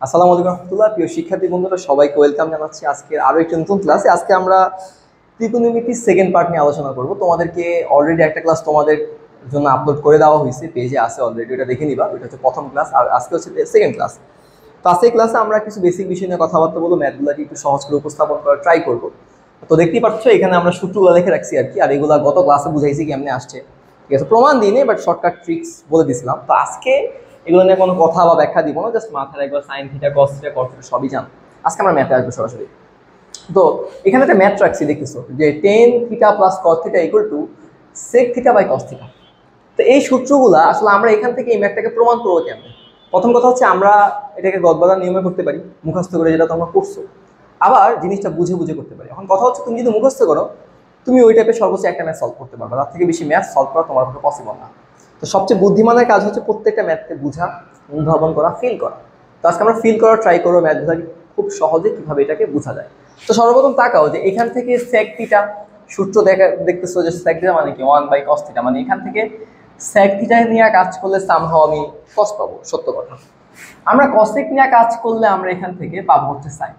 আসসালামু আলাইকুম রহমতুল্লাহ। প্রিয় শিক্ষার্থী বন্ধুরা, সবাইকে ওয়েলকাম জানাচ্ছি আজকে আরো একটি নতুন ক্লাসে। আজকে আমরা ত্রিকোণমিতির সেকেন্ড পার্ট নিয়ে আলোচনা করব। তোমাদেরকে অলরেডি একটা ক্লাস তোমাদের জন্য আপলোড করে দেওয়া হয়েছে, পেজে আছে অলরেডি, ওটা দেখে নিবা। ওটা হচ্ছে প্রথম ক্লাস, আর আজকে হচ্ছে সেকেন্ড ক্লাস। তো আজকে ক্লাসে আমরা কিছু বেসিক বিষয় নিয়ে কথাবার্তা বলবো, ম্যাথগুলোকে একটু সহজ করে উপস্থাপন করার ট্রাই করবো। তো দেখতেই পাচ্ছ এখানে আমরা সূত্রগুলো লিখে রাখছি আর কি, আর এগুলা গত ক্লাসে বুঝাইছি কেমনে আসছে, ঠিক আছে। প্রমাণ দিই নেই, বাট শর্টকাট ট্রিক্স বলে দিছিলাম। তো আজকে এগুলো নিয়ে কোনো কথা বা ব্যাখ্যা দিব না, জাস্ট মাথায় একবার sine theta, cos theta, cos theta সবই জানো। আজকে আমরা ম্যাথে আসবো সরাসরি। তো এখানে একটা ম্যাথ রাখছি, দেখতেছো যে tan theta plus cos theta equal to sec theta by cos theta. তো এই সূত্রগুলা আসলে আমরা এখান থেকে এই ম্যাথটাকে প্রমাণ করবো কেমন। প্রথম কথা হচ্ছে আমরা এটাকে গদবাদার নিয়মে করতে পারি, মুখস্থ করে, যেটা তোমরা করছো। আবার জিনিসটা বুঝে বুঝে করতে পারি। এখন কথা হচ্ছে তুমি যদি মুখস্থ করো, তুমি ওই টাইপের সর্বোচ্চ একটা ম্যাথ সলভ করতে পারবে, তার থেকে বেশি ম্যাথ সলভ করা তোমার পক্ষে পসিবল না। তো সবচেয়ে বুদ্ধিমানের কাজ হচ্ছে প্রত্যেকটা ম্যাথকে বোঝা, অনুধাবন করা, ফিল করা। তো আজকে আমরা ফিল করার ট্রাই করবো ম্যাথগুলো খুব সহজে কিভাবে এটাকে বোঝা যায়। তো সর্বপ্রথম তাকাও যে এখান থেকে সেক থিটা সূত্র দেখতেছো যে সেক থিটা মানে কি 1/cos থিটা, মানে এখান থেকে সেক থিটা নিয়ে কাজ করলে সামহাও আমি কস পাবো, সত্য কথা। আমরা কসেক নিয়ে কাজ করলে আমরা এখান থেকে পাবো হচ্ছে সাইন।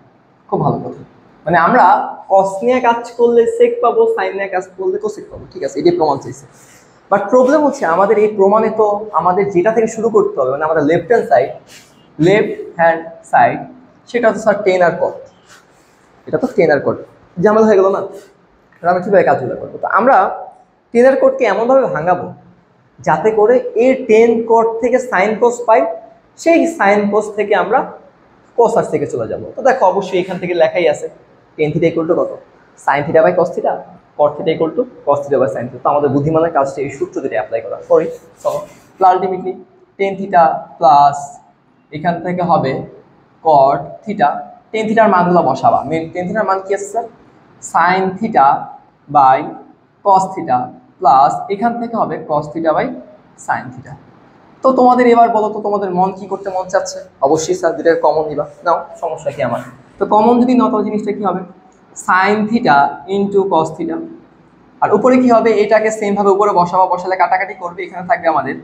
খুব ভালো কথা, মানে আমরা কস নিয়ে কাজ করলে সেক পাবো, সাইন নিয়ে কাজ করলে কোসেক পাবো, ঠিক আছে। এটাই প্রমাণ চাইছে। বাট প্রবলেম হচ্ছে আমাদের এই প্রমাণে তো আমাদের যেটা থেকে শুরু করতে হবে, মানে আমাদের লেফট হ্যান্ড সাইড, সেটা হচ্ছে স্যার টেন আর কট। এটা তো টেন আর কট, ঝামেলা হয়ে গেল না। আমরা কীভাবে কাজগুলো করবো? তো আমরা টেন আর কোটকে এমনভাবে ভাঙাবো যাতে করে এর টেন কোট থেকে সাইন কোস পাই, সেই সাইন কোস থেকে আমরা কোস আর থেকে চলে যাব। তো দেখো অবশ্যই এখান থেকে লেখাই আছে টেন থিটা ইকুয়াল টু কত, sine theta by cos theta, cot theta equal to cos theta by sine theta. তো আমাদের বুদ্ধিমানের কাজটা এই সূত্র যেটা অ্যাপ্লাই করা করি। চলো, আলটিমেটলি টেন থিটা প্লাস এখান থেকে হবে কট থিটা, টেন থিটার মানগুলো বসাবা। টেন থিটার মান কি আছে sir? Sine theta by cos theta plus এখান থেকে হবে cos theta by sine theta. তো তোমাদের এবার বলো তো তোমাদের মন কি করতে মন চাচ্ছে? অবশ্যই স্যার দুটাকে কমন নিবা, নাও, সমস্যা কি আমার। তো কমন যদি নাও তাহলে জিনিসটা কি হবে? Sine theta into cos theta, আর উপরে কি হবে? এটাকে সেম ভাবে উপরে বসাবা, বসালে কাটাকাটি করবে, এখানে থাকবে আমাদের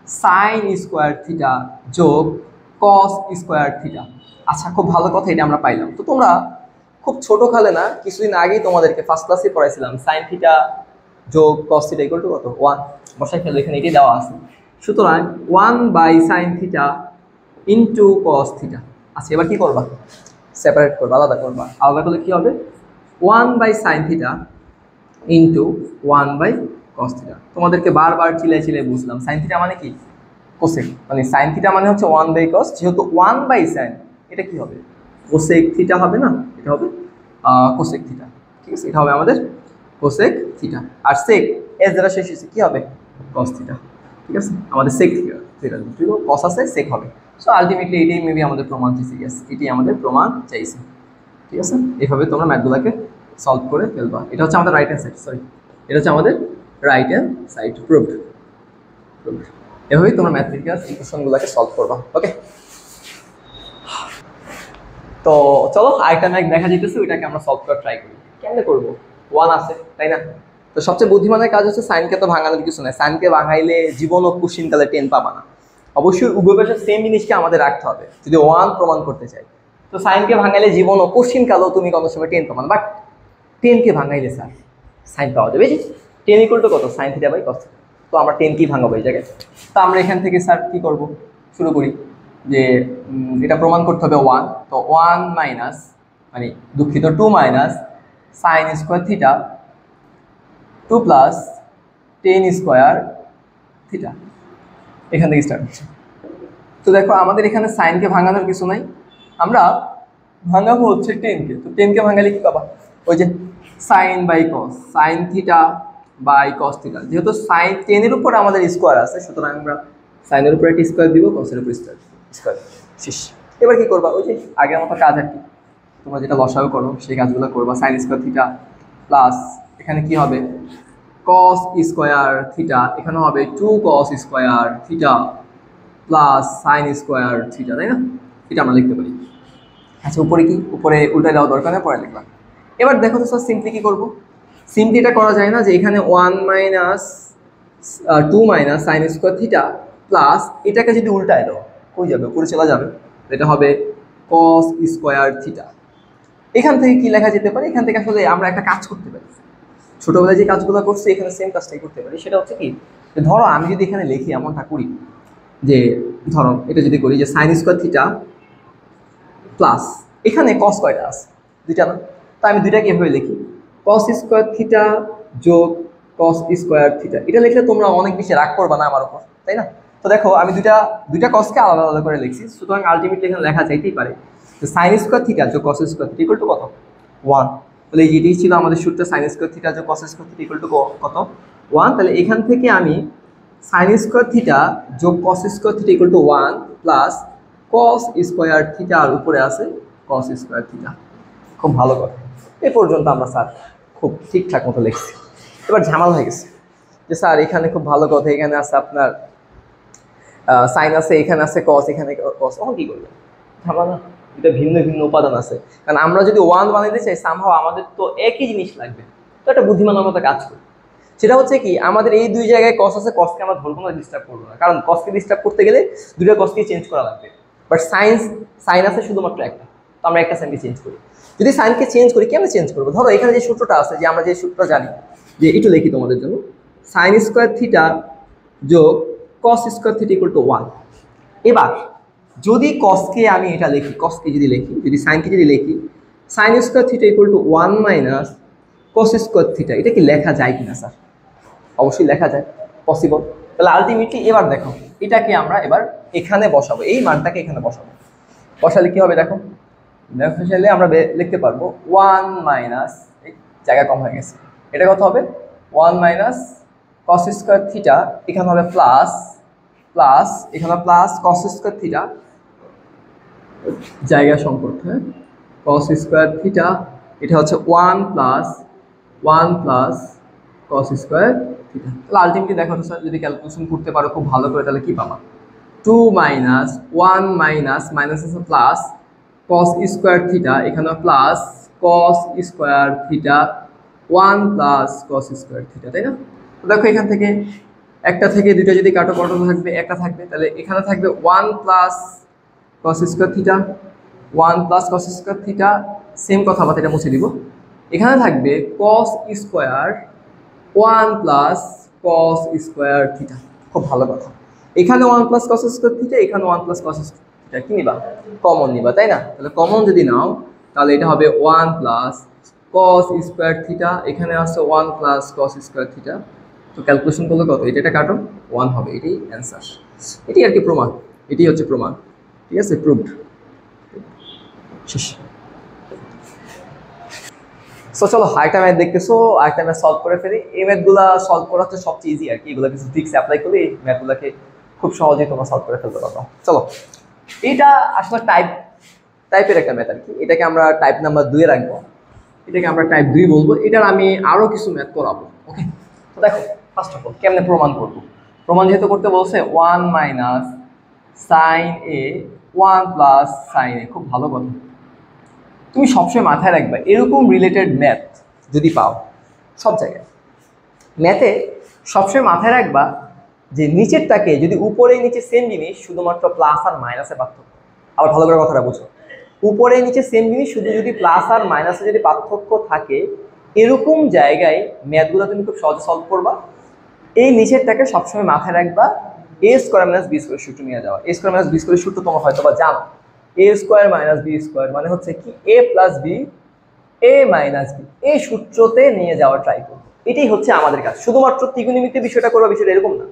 সাইন স্কোয়ার থিটা যোগ কস স্কোয়ার থিটা। আচ্ছা, খুব ভালো কথা, এটা আমরা পাইলাম। তো তোমরা খুব ছোট কালে না, কিছুদিন আগেই তোমাদেরকে ফার্স্ট ক্লাসে পড়াইছিলাম সাইন থিটা যোগ কস থিটা ইকুয়াল টু কত? 1। বসাই ফেলো, এখানে এটাই দেওয়া আছে। সুতরাং 1/sin theta into cos theta. আচ্ছা, এবার কি করবা? সেপারেট করবা, আলাদা করবা। আলাদা করলে কি হবে? 1/sin theta into 1/cos theta. তোমাদেরকে বারবার চিলাই চিলাই বুঝলাম, সাইন থিটা মানে কি? কোসেক, মানে সাইন থিটা মানে হচ্ছে 1/cos, যেহেতু 1/sin, এটা কি হবে? কোসেক থিটা হবে না? এটা হবে কোসেক থিটা, ঠিক আছে। এটা হবে আমাদের কোসেক থিটা, আর সেক এস দ্বারা শেষ হয়েছে, কি হবে? কস থিটা, ঠিক আছে। আমাদের সেক থিটা কস আছে, সেক হবে। সো আলটিমেটলি এটাই মেবি আমাদের প্রমাণ চাইছে। ইয়েস, এটাই আমাদের প্রমাণ চাইছে, ঠিক আছে। এইভাবে তোমরা ম্যাথগুলোকে সলভ করে ফেলবা। এটা হচ্ছে আমাদের রাইট হ্যান্ড সাইড, সরি, এটা হচ্ছে আমাদের রাইট হ্যান্ড সাইড। প্রুভড। এভাবেই তোমরা ম্যাথমেটিক্যাল ইকুয়েশনগুলোকে সলভ করবা। ওকে, তো চলো আরেকটা ম্যাথ দেখা যেতেছে, ওইটাকে আমরা সলভ করার ট্রাই করি। কেমনে করবো? 1 আছে, তাই না? তো সবচেয়ে বুদ্ধিমানের কাজ হচ্ছে সাইনকে তো ভাঙানোর কিছু নাই। সাইনকে ভাঙাইলে জীবন ও কুশিনকালে 10 পাবা না। অবশ্যই উভয় পাশের সেম জিনিসকে আমাদের রাখতে হবে যদি 1 প্রমাণ করতে চাই। তো সাইনকে ভাঙাইলে জীবন ও কুশিনকালেও তুমি কোনো সময় 10 পাবা না, বাট 10কে ভাঙাইলে স্যার সাইন পাওয়া যাবে। 10 ইকুয়াল টু কত? Sine theta by cos theta. তো আমরা 10কেই ভাঙাবো এই জায়গায়। তো আমরা এখান থেকে স্যার কী করবো? শুরু করি যে এটা প্রমাণ করতে হবে 1। তো 1 মাইনাস, মানে দুঃখিত 2 minus sine square theta 2 plus 10 square theta, এখান থেকে স্টার্ট হচ্ছে। তো দেখো আমাদের এখানে সাইনকে ভাঙানোর কিছু নাই, আমরা ভাঙাবো হচ্ছে 10কে। তো 10কে ভাঙালে কি পাবা? ওই যে sine by cos, sine theta by cos theta. যেহেতু সাইন 10-এর উপর আমাদের স্কোয়ার আছে, সুতরাং আমরা সাইনের উপরে একটা স্কোয়ার দিব, কসের উপর স্কোয়ার শেষ। এবার কি করবা? ওই যে আগের মতো কাজ আর কি, তোমরা যেটা লসাগু করো সেই কাজগুলো করবা। সাইন স্কোয়ার থিটা প্লাস এখানে কি হবে? কস স্কোয়ার থিটা, এখানে হবে 2 কস square theta plus sign square theta, তাই না? এটা আমরা লিখতে পারি। আচ্ছা, উপরে কি? উপরে উল্টে দেওয়া দরকার নেই, পরে লিখলাম। এবার দেখো তো স্যার সিম্পলি কী করবো? সিম্পলি এটা করা যায় না যে এখানে 1 minus 2 minus sine square theta plus এটাকে যদি উল্টায় দাও, কই যাবে? উপরে চলে যাবে। এটা হবে কস স্কোয়ার থিটা। এখান থেকে কি লেখা যেতে পারে? এখান থেকে আসলে আমরা একটা কাজ করতে পারি, ছোটবেলায় যে কাজগুলো করছি এখানে সেম কাজটাই করতে পারি। সেটা হচ্ছে কি, ধরো আমি যদি এখানে লিখি এমনটা করি যে, ধরো এটা যদি করি যে সাইন স্কোয়ার থিটা প্লাস এখানে কস কয়টা আছে? দুইটা না? তো আমি দুইটাকে এভাবে লিখি, কস স্কোয়ার থিটা যোগ কস স্কোয়ার থিটা। এটা লিখলে তোমরা অনেক বেশি রাগ করবা না আমার উপর, তাই না? তো দেখো আমি দুইটা কসকে আলাদা আলাদা করে লিখছি, সুতরাং আলটিমেটলি এখানে লেখা যাইতেই পারে সাইন স্কোয়ার থিটা যোগ cos square theta equal to কত? 1। তাহলে এটাই ছিল আমাদের সূত্র, সাইন স্কোয়ার থিটা যোগ cos square theta equal to কত? 1। তাহলে এখান থেকে আমি সাইন স্কোয়ার থিটা যোগ cos square theta equal to 1 plus cos square theta আর উপরে আছে কস স্কোয়ার থিটা। খুব ভালো কথা, এ পর্যন্ত আমরা স্যার খুব ঠিকঠাক মতো লিখছি। এবার ঝামেলা হয়ে গেছে যে স্যার এখানে খুব ভালো কথা, এখানে আছে আপনার সাইন আছে, এখানে আছে কস, এখানে কস, তখন কি করবে? ঝামেলা, এটা ভিন্ন ভিন্ন উপাদান আছে। কারণ আমরা যদি 1 বানাইতে চাই সামহাও আমাদের তো একই জিনিস লাগবে। তো একটা বুদ্ধিমানের মতো কাজ করি, সেটা হচ্ছে কি, আমাদের এই দুই জায়গায় কস আছে, কসকে আমরা ধরবো না, ডিস্টার্ব করবো না, কারণ কসকে ডিস্টার্ব করতে গেলে দুটো কসকে চেঞ্জ করা লাগবে। বাট সাইন আছে শুধুমাত্র একটা, তো আমরা একটা সাইনকে চেঞ্জ করি। যদি সাইনকে চেঞ্জ করি, কেমন চেঞ্জ করবো? ধরো এখানে যে সূত্রটা আছে, যে আমরা যে সূত্রটা জানি, যে একটু লিখি তোমাদের জন্য, সাইন স্কোয়ার থিটা যোগ cos square theta equal to 1। এবার যদি কসকে আমি এটা লিখি, কসকে যদি লিখি, যদি সাইনকে যদি লিখি, sign square theta equal to 1 minus cos square theta, এটা কি লেখা যায় কিনা স্যার? অবশ্যই লেখা যায়, পসিবল। তাহলে আলটিমেটলি এবার দেখো, এটাকে আমরা এবার এখানে বসাবো, এই মানটাকে এখানে বসাবো। বসালে কি হবে দেখো, চাইলে আমরা লিখতে পারবো 1 মাইনাস, এই জায়গা কম হয়ে গেছে, এটা কত হবে? 1 মাইনাস কস স্কোয়ার থিটা, এখানে হবে প্লাস প্লাস, এখানে প্লাস কস স্কোয়ার থিটা, জায়গা সংকট, হ্যাঁ, কস স্কোয়ার থিটা, এটা হচ্ছে 1 প্লাস কস স্কোয়ার থিটা। তাহলে আলটিমেটলি দেখো তো স্যার, যদি ক্যালকুলেশন করতে পারো খুব ভালো করে, তাহলে কি পাবা? 2 মাইনাস 1 মাইনাস মাইনাস আছে প্লাস কস স্কোয়ার থিটা, এখানে plus cos square theta 1 plus cos square theta, তাই না? তো দেখো এখান থেকে একটা থেকে দুইটা যদি কাটো, কত থাকবে? একটা থাকবে। তাহলে এখানে থাকবে 1 plus cos square theta, 1 plus cos square theta, same কথা আবার এটা মুছে দিব। এখানে থাকবে cos square 1 plus cos square theta. খুব ভালো কথা, এখানে 1 প্লাস কস স্কোয়ার থিটা, এখানে 1 প্লাস কস স্কোয়ার থিটা, কি নিবা? কমন নিবা, তাই না? তাহলে কমন যদি নাও, তাহলে এটা হবে 1 প্লাস কস স্কোয়ার থিটা, এখানে আছে 1 প্লাস কস স্কোয়ার থিটা। তো ক্যালকুলেশন করলে কত? এটা কাটো, 1 হবে, এটাই অ্যান্সার। এটি আর কি প্রমাণ, এটি হচ্ছে প্রমাণ, ঠিক আছে? প্রুভড, শেষ। সো চলো আরেকটা ম্যাথ দেখতেছো, আরেকটা ম্যাথ সলভ করে ফেলি। এই ম্যাথগুলো সলভ করা হচ্ছে সবচেয়ে ইজি আর কি, এগুলো কিছু ট্রিক্স অ্যাপ্লাই করলে এই ম্যাথগুলোকে খুব সহজেই তোমরা সলভ করে ফেলতে পারো। চলো, এটা আসলে টাইপের একটা ম্যাথ আর কি, এটাকে আমরা টাইপ নাম্বার 2 এ রাখবো, এটাকে আমরা টাইপ 2 বলবো। এটার আমি আরও কিছু ম্যাথ করাবো, ওকে? তো দেখো ফার্স্ট অফ অল কেমনে প্রমাণ করবো। প্রমাণ যেহেতু করতে বলছে, 1 মাইনাস সাইন এ 1 প্লাস সাইন এ। খুব ভালো কথা, তুমি সবসময় মাথায় রাখবে এরকম রিলেটেড ম্যাথ যদি পাও, সব জায়গায় ম্যাথে সবসময় মাথায় রাখবা যে নিচেরটাকে যদি উপরে নিচে সেম জিনিস, শুধুমাত্র প্লাস আর মাইনাসে পার্থক্য। আবার ভালো করে কথাটা বুঝো, উপরে নিচে সেম জিনিস, শুধু যদি প্লাস আর মাইনাসে যদি পার্থক্য থাকে, এরকম জায়গায় ম্যাথগুলো তুমি খুব সহজে সলভ করবা। এই নিচেরটাকে সবসময় মাথায় রাখবা, এ স্কোয়ার মাইনাস বি স্কোয়ার সূত্র নিয়ে যাওয়া। এ স্কোয়ার মাইনাস বি স্কোয়ার সূত্র তোমরা হয়তো বা জানো, এ স্কোয়ার মাইনাস বি স্কোয়ার মানে হচ্ছে কি, এ প্লাস বি, এ মাইনাস বি, এই সূত্রতে নিয়ে যাওয়ার ট্রাই করবো। এটাই হচ্ছে আমাদের কাজ। শুধুমাত্র ত্রিকোণমিতিতে বিষয়টা করবা, বিষয়টা এরকম না,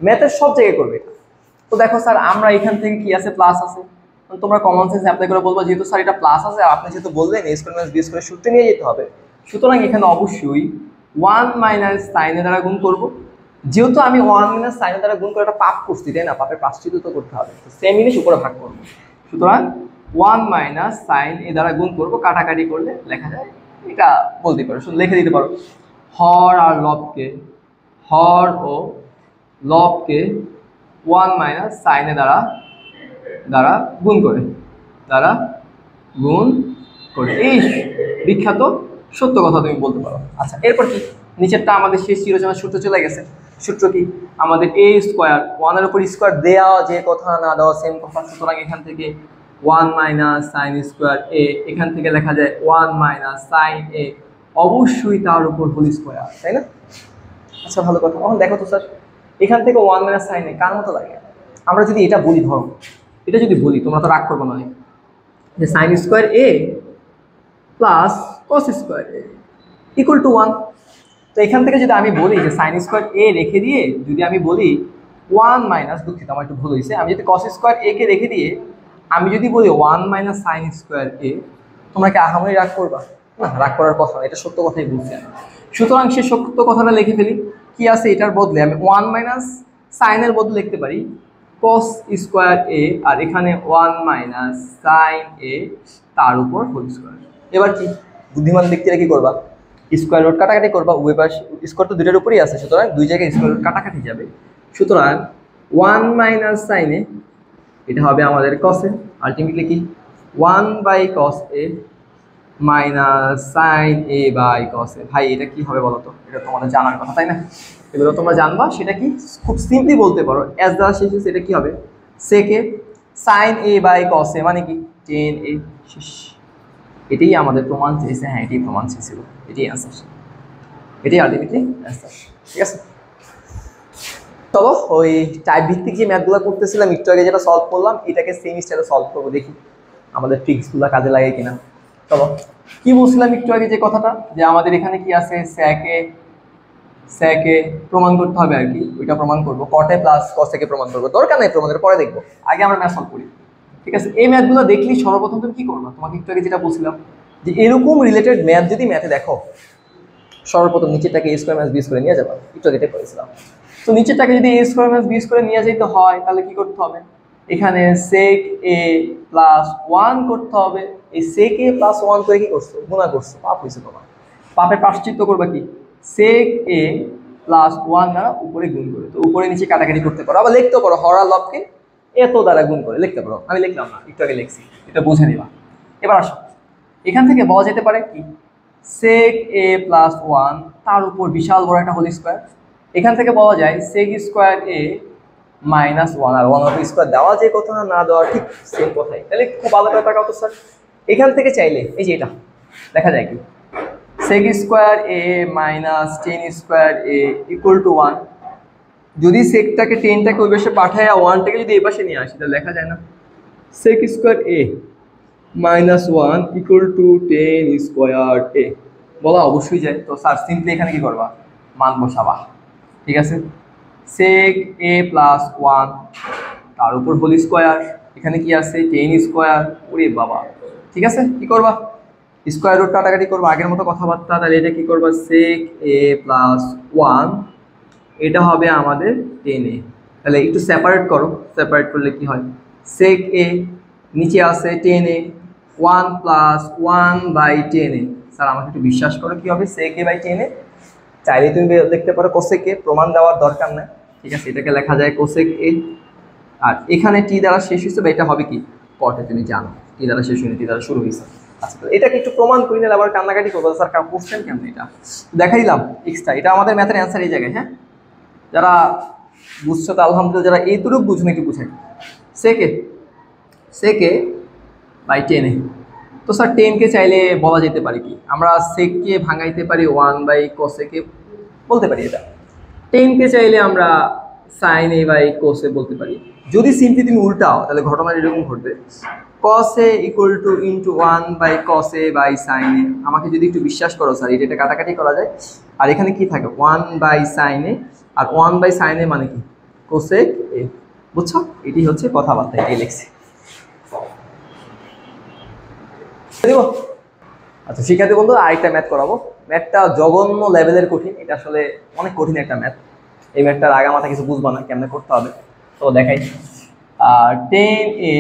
ম্যাথের সব জায়গায় করবে এটা। তো দেখো স্যার, আমরা এখান থেকে কি আছে? প্লাস আছে। তোমরা কমন সেন্স অ্যাপ্লাই করে বলবো, যেহেতু স্যার এটা প্লাস আছে, আপনি যেহেতু বললেন এ স্কোয়ার মাইনাস বি স্কোয়ার সূত্রে নিয়ে যেতে হবে, সুতরাং এখানে অবশ্যই 1 মাইনাস সাইনের দ্বারা গুণ করবো। যেহেতু আমি 1 মাইনাস সাইনের দ্বারা গুণ করে একটা পাপ করছি, তাই না? পাপের প্রায়শ্চিত্ত তো করতে হবে, সেম জিনিস উপরে ভাগ করবো। সুতরাং 1 মাইনাস সাইন এ দ্বারা গুণ করবো, কাটাকাটি করলে লেখা যায়, এটা বলতে পারো, শুধু লিখে দিতে পারো, হর আর লবকে, হর ও লবকে 1 মাইনাস সাইনে দ্বারা গুণ করে, এই বিখ্যাত সত্য কথা তুমি বলতে পারো। আচ্ছা, এরপর কি? নিচেরটা আমাদের শেষ চিরচেনা সূত্র চলে গেছে। সূত্র কি? আমাদের এ স্কোয়ার, 1 এর উপর স্কোয়ার দেওয়া, যে কথা না দেওয়া সেম কথা। সুতরাং এখান থেকে ওয়ান মাইনাস সাইন স্কোয়ার এ, এখান থেকে লেখা যায় ওয়ান মাইনাস সাইন এ, অবশ্যই তার উপর হোল স্কোয়ার, তাই না? আচ্ছা ভালো কথা। এখন দেখো তো স্যার, এখান থেকে ওয়ান মাইনাস সাইন এ কার মতো লাগে? আমরা যদি এটা বলি, ধরো এটা যদি বলি, তোমরা তো রাগ করবো না, যে sine square A plus cos square A equal to one. তো এখান থেকে যদি আমি বলি যে সাইন স্কোয়ার এ রেখে দিয়ে যদি আমি বলি ওয়ান মাইনাস, দুঃখিত আমার একটু ভুল হয়েছে, আমি যদি কস স্কোয়ার এ কে রেখে দিয়ে আমি যদি বলি ওয়ান মাইনাস সাইন স্কোয়ার এ, তোমরা কি আহামরি রাগ করবা? না, রাগ করার কথা না, এটা সত্য কথাই বলছি আমি। সুতরাং সে সত্য কথাটা লিখে ফেলি। কি আছে এটার বদলে? আমি ওয়ান মাইনাস সাইনের বদলে লিখতে পারি কস স্কোয়ার এ, আর এখানে ওয়ান মাইনাস সাইন এ তার উপর হোল স্কোয়ার। এবার কি বুদ্ধিমান ব্যক্তিরা কি করবা? স্কোয়ার রুট কাটাকাটি করবা, উভয় পাশ স্কোয়ার তো দুটোর উপরেই আছে, সুতরাং দুই জায়গায় স্কোয়ার রুট কাটাকাটি যাবে। সুতরাং ওয়ান মাইনাস সাইনে এটা হবে আমাদের কসে, আলটিমেটলি কি one by cos A minus sine A by cos A. ভাই এটা কি হবে বলো তো? এটা তোমাদের জানার কথা, তাই না? এগুলো তোমরা জানবা। সেটা কি খুব সিম্পলি বলতে পারো, এস দ্বারা শেষ হচ্ছে, এটা কি হবে সেকে সাইন এ বাই কস এ, মানে কি টেন এ। শেষ। এটাই আমাদের প্রমাণ চেয়েছে, হ্যাঁ এটাই প্রমাণ চেয়েছিল, এটাই অ্যান্সার, এটাই আলটিমেটলি অ্যান্সার। ঠিক আছে, চলো ওই টাইপ ভিত্তিক যে ম্যাথগুলো করতেছিলাম একটু আগে, যেটা সলভ করলাম, এটাকে সেম স্টাইলে সলভ করবো, দেখি আমাদের ট্রিক্সগুলো কাজে লাগে কিনা। চলো, কি বলছিলাম একটু আগে যে কথাটা, যে আমাদের এখানে কি আছে, স্যাকে প্রমাণ করতে হবে আর কি, ওইটা প্রমাণ করবো, কটে প্লাস কসেকে প্রমাণ করবো, দরকার নেই প্রমাণের, পরে দেখবো, আগে আমরা ম্যাথ সলভ করি। ঠিক আছে, এই ম্যাথগুলো দেখলেই সর্বপ্রথম তুমি কি করবো, তোমাকে একটু আগে যেটা বলছিলাম, যে এরকম রিলেটেড ম্যাথ যদি ম্যাথে দেখো, সর্বপ্রথম নিচেরটাকে এ স্কোয়ার মাইনাস বি স্কোয়ারে নিয়ে যাবা, একটু আগে করেছিলাম। তো নিচেরটাকে যদি এ স্কোয়ার মাইনাস বি স্কোয়ারে নিয়ে যেতে হয়, তাহলে কি করতে হবে? এখানে সেক এ প্লাস ওয়ান করতে হবে। এই সেক এ প্লাস ওয়ান করে কি করছো? গুণা করছো, পাপ হয়েছে তোমার। পাপের প্রায়শ্চিত্ত করবা কি? সেক এ প্লাস ওয়ান দ্বারা উপরে গুণ করে, তো উপরে নিচে কাটাকাটি করতে পারো, আবার লিখতে পারো হর আর লবকে এত দ্বারা গুণ করে লিখতে পারো। আমি লিখলাম না, একটু আগে লিখছি, এটা বুঝে নিবা। এবার আসো, এখান থেকে বলা যেতে পারে কি সেক এ প্লাস ওয়ান তার উপর বিশাল বড় একটা হোল স্কোয়ার। এখান থেকে বলা যায় sec square A minus one, আর ওয়ান অফ স্কোয়ার দেওয়া যে কথা না দেওয়া ঠিক সেম কথাই। তাহলে খুব ভালো করে তাকাও তো স্যার, এখান থেকে চাইলে এই যে এটা দেখা যায় কি sec square A minus tan square A equal to one. যদি সেকটাকে টেনটাকে ওই পাশে পাঠায় ওয়ানটাকে যদি এই পাশে নিয়ে আসি, তাহলে লেখা যায় না sec square A minus one equal to tan square A, বলা অবশ্যই যায়। তো স্যার সিম্পলি এখানে কি করবা? মান বসাবা। ঠিক আছে, সেক এ প্লাস ওয়ান তার উপর হোল স্কোয়ার, এখানে কি আছে টেন স্কোয়ার, ওরে বাবা। ঠিক আছে, কি করবা? স্কোয়ার রুট কাটাকাটি করবো, আগের মতো কথাবার্তা। তাহলে এটা কি করবা? সেক এ প্লাস ওয়ান, এটা হবে আমাদের টেন এ। তাহলে একটু সেপারেট করো, সেপারেট করলে কি হয়? সেক এ নিচে আছে tan A, one plus one by tan A. Sir আমাকে একটু বিশ্বাস করো কি হবে? Sec A by tan A. চাইলে তুমি লিখতে পারো কোসেক এ, প্রমাণ দেওয়ার দরকার নাই। ঠিক আছে, এটাকে লেখা যায় কোসেক এ, আর এখানে টি দ্বারা শেষ হয়েছে, বা এটা হবে কি কটে, তুমি জানো টি দ্বারা শেষ হয়নি, টি দ্বারা শুরু হয়েছে। আচ্ছা, এটাকে একটু প্রমাণ করি না, আবার কান্নাকাটি করবো স্যার কোশ্চেন কেমন, এটা দেখাই দিলাম এক্সট্রা। এটা আমাদের ম্যাথের অ্যান্সার এই জায়গায়। হ্যাঁ, যারা বুঝছো তো আলহামদুলিল্লাহ, যারা এইটুকু বুঝুন একটু বুঝাই। সেকে বাই টেন এ, তো স্যার টেনকে চাইলে বলা যেতে পারে কি, আমরা সেককে ভাঙাইতে পারি ওয়ান বাই কসেকে বলতে পারি। এটা টেনকে চাইলে আমরা সাইন এ বাই কোসে বলতে পারি। যদি সিম্পলি তুমি উল্টাও, তাহলে ঘটনা এরকম ঘটবে, cos A equal to into one by cos A by sine A. আমাকে যদি একটু বিশ্বাস করো স্যার, এটা কাটাকাটি করা যায়, আর এখানে কি থাকে ওয়ান বাই সাইন এ, আর ওয়ান বাই সাইন এ মানে কি কোসেক এ। বুঝছো? এটি হচ্ছে কথাবার্তা, এটাই লিখছি। আচ্ছা শিক্ষার্থী বন্ধু, আরেকটা ম্যাথ করাবো। ম্যাথটা জঘন্য লেভেলের কঠিন, এটা আসলে অনেক কঠিন একটা ম্যাথ। এই ম্যাথটার আগা মাথা কিছু বুঝবা না কেমনে করতে হবে, তো দেখাই। টেন এ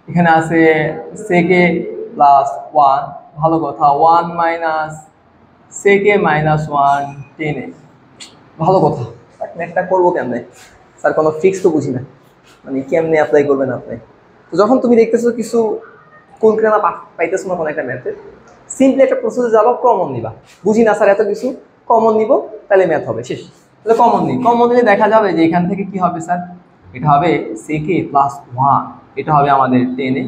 এখানে আছে সেকে প্লাস ওয়ান, ভালো কথা, ওয়ান মাইনাস সেকে মাইনাস ওয়ান টেন এ, ভালো কথা। ম্যাথটা করবো কেমনে স্যার? কোনো ফিক্স তো বুঝি না, মানে কেমনে অ্যাপ্লাই করবেন আপনি। তো যখন তুমি দেখতেছো কিছু কুলক্রেনা পাইতেছো না কোনো একটা ম্যাথে, সিম্পলি একটা প্রসেসে যাবো, কমন নিবা। বুঝি না স্যার এত কিছু, কমন নিব, তাহলে ম্যাথ হবে শেষ। তাহলে কমন নিলে দেখা যাবে যে এখান থেকে কি হবে স্যার, এটা হবে সেকে প্লাস ওয়ান এটা হবে আমাদের 10a।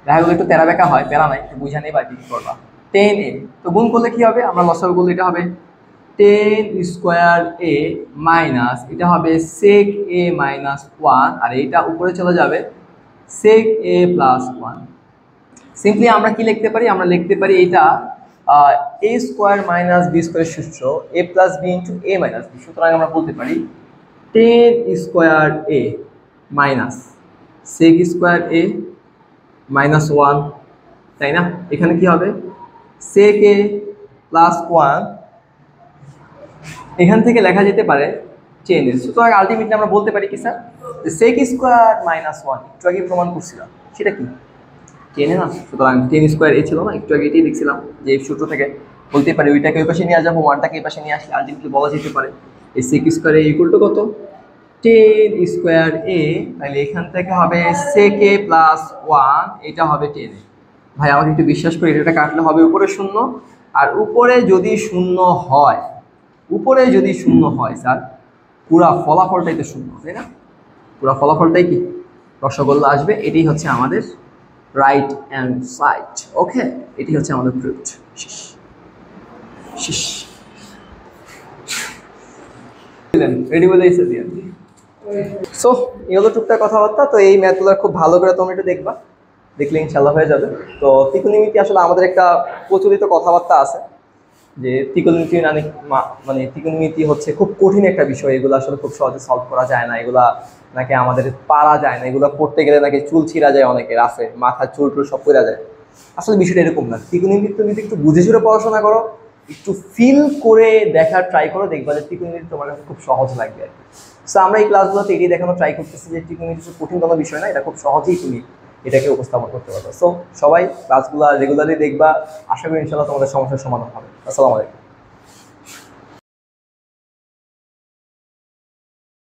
দেখা গেলো একটু তেরা বেঁকা হয়, প্যারা নাই, বুঝা নেই বা কি করবা। 10a তো গুণ করলে কি হবে, আমরা লসাগু বললে এটা হবে 10 স্কোয়ার a মাইনাস এটা হবে sec a মাইনাস 1, আর এটা উপরে চলে যাবে sec a প্লাস 1। সিম্পলি আমরা কি লিখতে পারি, আমরা লিখতে পারি এটা a square minus b square সূত্র a plus b into a minus b। সুতরাং আমরা বলতে পারি 10 square a minus sec square a minus 1, তাই না? এখানে কি হবে sec a প্লাস 1, এখান থেকে লেখা যেতে পারে 10a। সুতরাং আলটিমেটলি আমরা বলতে পারি কি স্যার, যে sec স্কোয়ার মাইনাস 1 একটু আগে প্রমাণ করছিলাম, সেটা কি 10 না? সুতরাং 10 স্কোয়ার a ছিল না, একটু আগে এটাই লিখছিলাম যে এই সূত্র থেকে বলতে পারি ওইটাকে ওই পাশে নিয়ে যাবো, 1টাকে এই পাশে নিয়ে আসলে আলটিমেটলি বলা যেতে পারে এই sec square a equal to কত 10 স্কোয়ার a। তাহলে এখান থেকে হবে sec a প্লাস 1, এটা হবে 10a। ভাই আমাকে একটু বিশ্বাস করি, এটা কাটলে হবে উপরে 0, আর উপরে যদি 0 হয়, উপরে যদি 0 হয় স্যার পুরা ফলাফলটাই তো 0, তাই না? পুরা ফলাফলটাই কি রসগোল্লা আসবে। এটাই হচ্ছে আমাদের রাইট অ্যান্ড সাইড। ওকে, এটি হচ্ছে আমাদের প্রুফ। রেডি বলে সো এই হলো টুকটাক কথাবার্তা। তো এই ম্যাথগুলো খুব ভালো করে তোমরা একটু দেখবা, দেখলে ইনশাল্লাহ হয়ে যাবে। তো ত্রিকোণমিতি আসলে আমাদের একটা প্রচলিত কথাবার্তা আছে যে ত্রিকোণমিতি মানে ত্রিকোণমিতি হচ্ছে খুব কঠিন একটা বিষয়, এগুলো আসলে খুব সহজে সলভ করা যায় না, এগুলা নাকি আমাদের পারা যায় না, এগুলো পড়তে গেলে নাকি চুল ছিঁড়া যায়, অনেকে রাফে মাথার চুল টুল সব পড়া যায়। আসলে বিষয়টা এরকম না। ত্রিকোণমিতি তুমি একটু বুঝে সুঝে পড়াশোনা করো, একটু ফিল করে দেখার ট্রাই করো, দেখবা যে ত্রিকোণমিতি তোমার কাছে খুব সহজ লাগবে আর কি। সো আমরা এই ক্লাসগুলোতে এটাই দেখানো ট্রাই করতেছি যে ত্রিকোণমিতি কঠিন কোনো বিষয় না, এটা খুব সহজেই তুমি এটাকে উপস্থাপন করতে পারবে। সো সবাই ক্লাসগুলো রেগুলারলি দেখবা, আশা করি ইনশাল্লাহ তোমাদের সমস্যার সমাধান হবে। আসসালামু আলাইকুম।